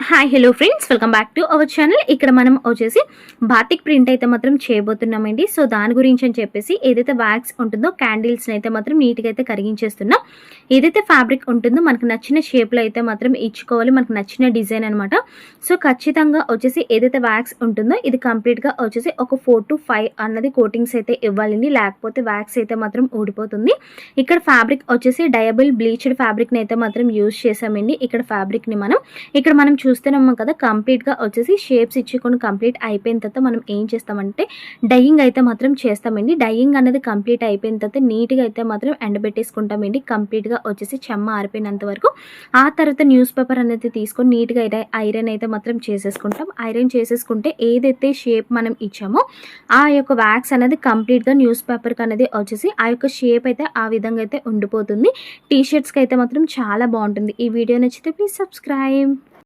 Hi hello friends, welcome back to our channel. ఇక్కడ మనం వచ్చేసి బాతిక్ ప్రింట్ అయితే మాత్రం చేయబోతున్నామండి. సో దాని గురించి అని చెప్పేసి ఏదైతే వ్యాక్స్ ఉంటుందో క్యాండిల్స్ని అయితే మాత్రం నీట్గా అయితే కరిగించేస్తున్నాం. ఏదైతే ఫ్యాబ్రిక్ ఉంటుందో మనకు నచ్చిన షేప్లో అయితే మాత్రం ఇచ్చుకోవాలి, మనకు నచ్చిన డిజైన్ అనమాట. సో ఖచ్చితంగా వచ్చేసి ఏదైతే వ్యాక్స్ ఉంటుందో ఇది కంప్లీట్గా వచ్చేసి ఒక 4 to 5 అన్నది కోటింగ్స్ అయితే ఇవ్వాలండి, లేకపోతే వ్యాక్స్ అయితే మాత్రం ఊడిపోతుంది. ఇక్కడ ఫ్యాబ్రిక్ వచ్చేసి డయబుల్ బ్లీచ్డ్ ఫ్యాబ్రిక్ని అయితే మాత్రం యూజ్ చేసామండి. ఇక్కడ మనం చూస్తున్నాము కదా, కంప్లీట్గా వచ్చేసి షేప్స్ ఇచ్చుకొని కంప్లీట్ అయిపోయిన తర్వాత మనం ఏం చేస్తామంటే డైయింగ్ అయితే మాత్రం చేస్తామండి. డైయింగ్ అనేది కంప్లీట్ అయిపోయిన తర్వాత నీట్గా అయితే మాత్రం ఎండబెట్టేసుకుంటామండి, కంప్లీట్గా వచ్చేసి చెమ్మ ఆరిపోయినంత వరకు. ఆ తర్వాత న్యూస్ పేపర్ అనేది తీసుకొని నీట్గా ఐరన్ అయితే మాత్రం చేసేసుకుంటాం. ఐరన్ చేసేసుకుంటే ఏదైతే షేప్ మనం ఇచ్చామో ఆ యొక్క వ్యాక్స్ అనేది కంప్లీట్గా న్యూస్ పేపర్కి అనేది వచ్చేసి ఆ యొక్క షేప్ అయితే ఆ విధంగా అయితే ఉండిపోతుంది. టీ షర్ట్స్కి అయితే మాత్రం చాలా బాగుంటుంది. ఈ వీడియో నచ్చితే ప్లీజ్ సబ్స్క్రైబ్.